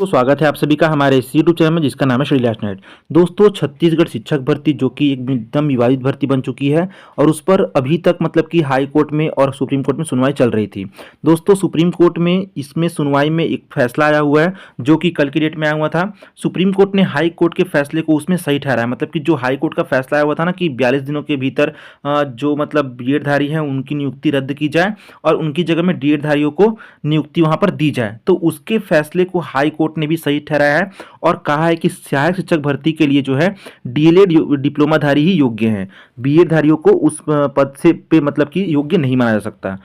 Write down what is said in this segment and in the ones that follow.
दोस्तों स्वागत है आप सभी का हमारे इस यूट्यूब चैनल में जिसका नाम है श्री नेट। दोस्तों छत्तीसगढ़ शिक्षक भर्ती जो कि एक एकदम विवादित भर्ती बन चुकी है और उस पर अभी तक मतलब कि हाई कोर्ट में और सुप्रीम कोर्ट में सुनवाई चल रही थी। दोस्तों सुप्रीम कोर्ट में इसमें सुनवाई में एक फैसला आया हुआ है जो कि कल की डेट में आया हुआ था। सुप्रीम कोर्ट ने हाई कोर्ट के फैसले को उसमें सही ठहराया, मतलब कि जो हाई कोर्ट का फैसला आया हुआ था ना कि 42 दिनों के भीतर जो मतलब बीएड धारी हैं उनकी नियुक्ति रद्द की जाए और उनकी जगह में डीएड धारियों को नियुक्ति वहां पर दी जाए, तो उसके फैसले को हाई कोर्ट ने भी सही ठहराया है और कहा है कि सहायक शिक्षक भर्ती के लिए जो है डीएलएड डिप्लोमाधारी ही योग्य हैं, बीएड धारियों को उस पद से पे मतलब कि योग्य नहीं माना जा सकता।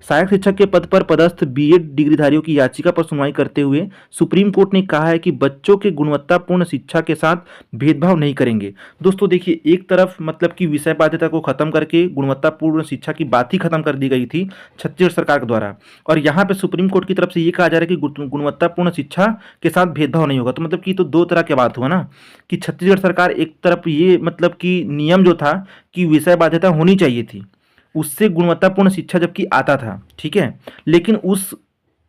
सहायक शिक्षक के पद पर पदस्थ बीएड डिग्रीधारियों की याचिका पर सुनवाई करते हुए सुप्रीम कोर्ट ने कहा है कि बच्चों के गुणवत्तापूर्ण शिक्षा के साथ भेदभाव नहीं करेंगे। दोस्तों देखिए, एक तरफ मतलब कि विषय बाध्यता को खत्म करके गुणवत्तापूर्ण शिक्षा की बात ही खत्म कर दी गई थी छत्तीसगढ़ सरकार के द्वारा, और यहाँ पे सुप्रीम कोर्ट की तरफ से ये कहा जा रहा है कि गुणवत्तापूर्ण शिक्षा के साथ भेदभाव नहीं होगा। तो मतलब कि तो दो तरह की बात हुआ ना कि छत्तीसगढ़ सरकार एक तरफ ये मतलब कि नियम जो था कि विषय बाध्यता होनी चाहिए थी, उससे गुणवत्तापूर्ण शिक्षा जबकि आता था, ठीक है, लेकिन उस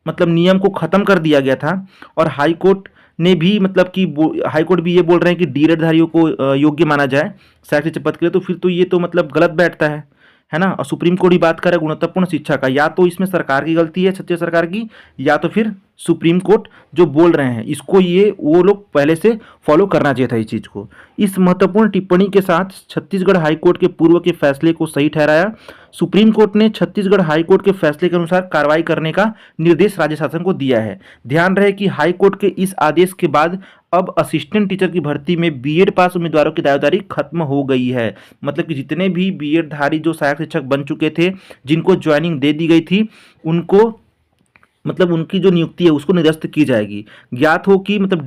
मतलब नियम को खत्म कर दिया गया था और हाई कोर्ट ने भी मतलब कि हाई कोर्ट भी ये बोल रहे हैं कि डीएड धारियों को योग्य माना जाए सहायक शिक्षक पद के लिए, तो फिर तो ये तो मतलब गलत बैठता है ना। और सुप्रीम कोर्ट ही बात करे गुणवत्तापूर्ण शिक्षा का, या तो इसमें सरकार की गलती है छत्तीसगढ़ सरकार की, या तो फिर सुप्रीम कोर्ट जो बोल रहे हैं इसको ये वो लोग पहले से फॉलो करना चाहिए था इस चीज़ को। इस महत्वपूर्ण टिप्पणी के साथ छत्तीसगढ़ हाई कोर्ट के पूर्व के फैसले को सही ठहराया। सुप्रीम कोर्ट ने छत्तीसगढ़ हाई कोर्ट के फैसले के अनुसार कार्रवाई करने का निर्देश राज्य शासन को दिया है। ध्यान रहे कि हाई कोर्ट के इस आदेश के बाद अब असिस्टेंट टीचर की भर्ती में बीएड पास उम्मीदवारों की दावेदारी खत्म हो गई है। मतलब कि जितने भी बीएड धारी जो सहायक शिक्षक बन चुके थे, जिनको ज्वाइनिंग दे दी गई थी, उनको मतलब उनकी जो नियुक्ति है उसको निरस्त की जाएगी। ज्ञात हो कि मतलब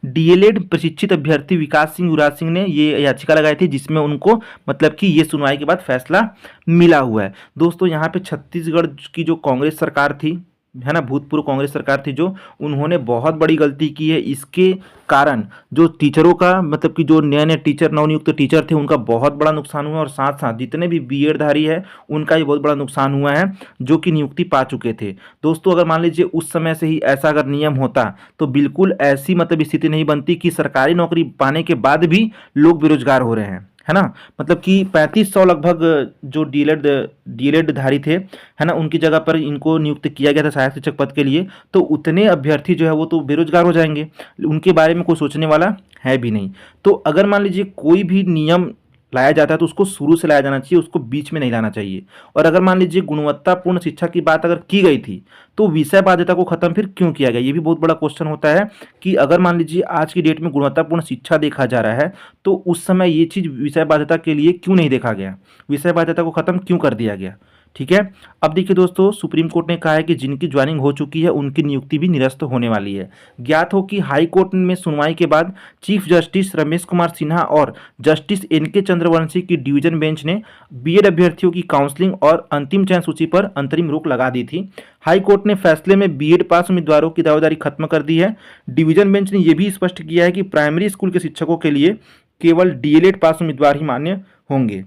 डीएलएड प्रशिक्षित अभ्यर्थी विकास सिंह युवराज सिंह ने ये याचिका लगाई थी जिसमें उनको मतलब कि ये सुनवाई के बाद फैसला मिला हुआ है। दोस्तों यहाँ पे छत्तीसगढ़ की जो कांग्रेस सरकार थी, है ना, भूतपूर्व कांग्रेस सरकार थी, जो उन्होंने बहुत बड़ी गलती की है। इसके कारण जो टीचरों का मतलब कि जो नए नए टीचर नवनियुक्त टीचर थे उनका बहुत बड़ा नुकसान हुआ और साथ साथ जितने भी बीएड धारी है उनका भी बहुत बड़ा नुकसान हुआ है जो कि नियुक्ति पा चुके थे। दोस्तों अगर मान लीजिए उस समय से ही ऐसा अगर नियम होता तो बिल्कुल ऐसी मतलब स्थिति नहीं बनती कि सरकारी नौकरी पाने के बाद भी लोग बेरोजगार हो रहे हैं, है ना। मतलब कि 3500 लगभग जो डीएलएड धारी थे, है ना, उनकी जगह पर इनको नियुक्त किया गया था सहायक शिक्षक पद के लिए, तो उतने अभ्यर्थी जो है वो तो बेरोजगार हो जाएंगे, उनके बारे में कोई सोचने वाला है भी नहीं। तो अगर मान लीजिए कोई भी नियम लाया जाता है तो उसको शुरू से लाया जाना चाहिए, उसको बीच में नहीं लाना चाहिए। और अगर मान लीजिए गुणवत्तापूर्ण शिक्षा की बात अगर की गई थी तो विषय बाध्यता को खत्म फिर क्यों किया गया, ये भी बहुत बड़ा क्वेश्चन होता है कि अगर मान लीजिए आज की डेट में गुणवत्तापूर्ण शिक्षा देखा जा रहा है तो उस समय ये चीज़ विषय बाध्यता के लिए क्यों नहीं देखा गया, विषय बाध्यता को खत्म क्यों कर दिया गया, ठीक है। अब देखिए दोस्तों, सुप्रीम कोर्ट ने कहा है कि जिनकी ज्वाइनिंग हो चुकी है उनकी नियुक्ति भी निरस्त होने वाली है। ज्ञात हो कि हाई कोर्ट में सुनवाई के बाद चीफ जस्टिस रमेश कुमार सिन्हा और जस्टिस एनके चंद्रवंशी की डिवीजन बेंच ने बीएड अभ्यर्थियों की काउंसलिंग और अंतिम चयन सूची पर अंतरिम रोक लगा दी थी। हाई कोर्ट ने फैसले में बीएड पास उम्मीदवारों की दावेदारी खत्म कर दी है। डिवीजन बेंच ने यह भी स्पष्ट किया है कि प्राइमरी स्कूल के शिक्षकों के लिए केवल डीएलएड पास उम्मीदवार ही मान्य होंगे।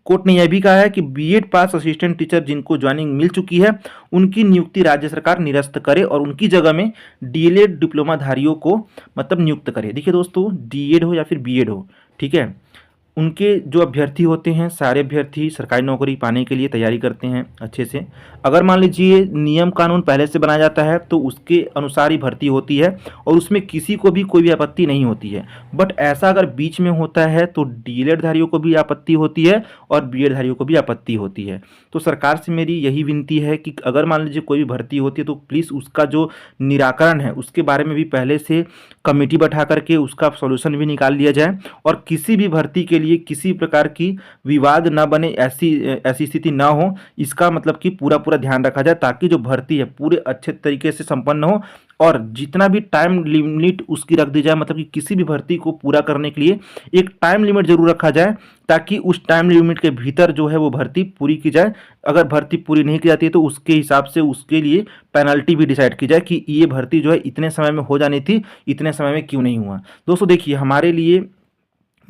कोर्ट ने यह भी कहा है कि बीएड पास असिस्टेंट टीचर जिनको ज्वाइनिंग मिल चुकी है उनकी नियुक्ति राज्य सरकार निरस्त करे और उनकी जगह में डीएलएड डिप्लोमाधारियों को मतलब नियुक्त करे। देखिए दोस्तों, डीएड हो या फिर बीएड हो, ठीक है, उनके जो अभ्यर्थी होते हैं सारे अभ्यर्थी सरकारी नौकरी पाने के लिए तैयारी करते हैं अच्छे से। अगर मान लीजिए नियम कानून पहले से बनाया जाता है तो उसके अनुसार ही भर्ती होती है और उसमें किसी को भी कोई भी आपत्ति नहीं होती है। बट ऐसा अगर बीच में होता है तो डीएलएड धारियों को भी आपत्ति होती है और बीएड धारियों को भी आपत्ति होती है। तो सरकार से मेरी यही विनती है कि अगर मान लीजिए कोई भी भर्ती होती है तो प्लीज़ उसका जो निराकरण है उसके बारे में भी पहले से कमेटी बैठा करके उसका सॉल्यूशन भी निकाल लिया जाए और किसी भी भर्ती के लिए किसी प्रकार की विवाद न बने, ऐसी स्थिति ना हो, इसका मतलब कि पूरा ध्यान रखा जाए ताकि जो भर्ती है पूरे अच्छे तरीके से संपन्न हो और जितना भी टाइम लिमिट उसकी रख दी जाए, मतलब कि किसी भी भर्ती को पूरा करने के लिए एक टाइम लिमिट जरूर रखा जाए ताकि उस टाइम लिमिट के भीतर जो है वो भर्ती पूरी की जाए। अगर भर्ती पूरी नहीं की जाती है तो उसके हिसाब से उसके लिए पेनल्टी भी डिसाइड की जाए कि ये भर्ती जो है इतने समय में हो जानी थी, इतने समय में क्यों नहीं हुआ। दोस्तों देखिए, हमारे लिए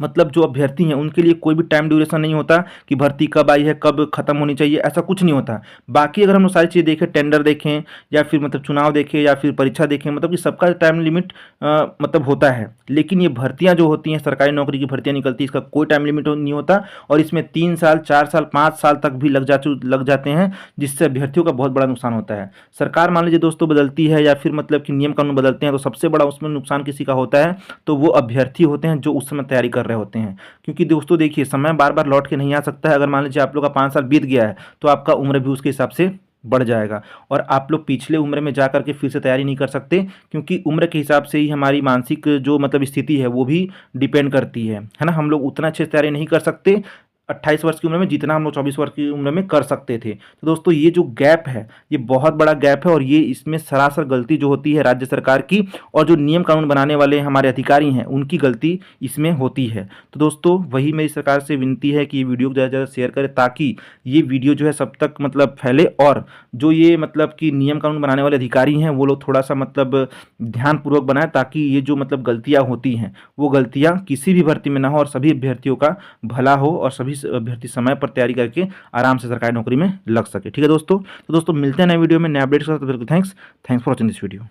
मतलब जो अभ्यर्थी हैं उनके लिए कोई भी टाइम ड्यूरेशन नहीं होता कि भर्ती कब आई है, कब खत्म होनी चाहिए, ऐसा कुछ नहीं होता। बाकी अगर हम लोग सारी चीज़ें देखें, टेंडर देखें या फिर मतलब चुनाव देखें या फिर परीक्षा देखें, मतलब कि सबका टाइम लिमिट मतलब होता है। लेकिन ये भर्तियां जो होती हैं, सरकारी नौकरी की भर्तियां निकलती हैं, इसका कोई टाइम लिमिट नहीं होता और इसमें 3 साल, 4 साल, 5 साल तक भी लग जाते हैं, जिससे अभ्यर्थियों का बहुत बड़ा नुकसान होता है। सरकार मान लीजिए दोस्तों बदलती है या फिर मतलब कि नियम कानून बदलते हैं, तो सबसे बड़ा उसमें नुकसान किसी का होता है, तो वो अभ्यर्थी होते हैं जो उस समय तैयारी कर रहे होते हैं। क्योंकि दोस्तों देखिए, समय बार बार लौट के नहीं आ सकता है। अगर मान लीजिए आप लोग का 5 साल बीत गया है, तो आपका उम्र भी उसके हिसाब से बढ़ जाएगा और आप लोग पिछले उम्र में जा करके फिर से तैयारी नहीं कर सकते, क्योंकि उम्र के हिसाब से ही हमारी मानसिक जो मतलब स्थिति है वो भी डिपेंड करती है ना। हम लोग उतना अच्छे से तैयारी नहीं कर सकते 28 वर्ष की उम्र में, जितना हम लोग 24 वर्ष की उम्र में कर सकते थे। तो दोस्तों ये जो गैप है, ये बहुत बड़ा गैप है और ये इसमें सरासर गलती जो होती है राज्य सरकार की और जो नियम कानून बनाने वाले हमारे अधिकारी हैं उनकी गलती इसमें होती है। तो दोस्तों वही मेरी सरकार से विनती है कि ये वीडियो को ज़्यादा से ज़्यादा शेयर करें, ताकि ये वीडियो जो है सब तक मतलब फैले और जो ये मतलब कि नियम कानून बनाने वाले अधिकारी हैं वो लोग थोड़ा सा मतलब ध्यानपूर्वक बनाएं, ताकि ये जो मतलब गलतियाँ होती हैं वो गलतियाँ किसी भी भर्ती में ना हो और सभी अभ्यर्थियों का भला हो और सभी अभ्यर्थी समय पर तैयारी करके आराम से सरकारी नौकरी में लग सके। ठीक है दोस्तों, तो दोस्तों मिलते हैं नए वीडियो में नए अपडेट्स के साथ। Thanks for watching this video.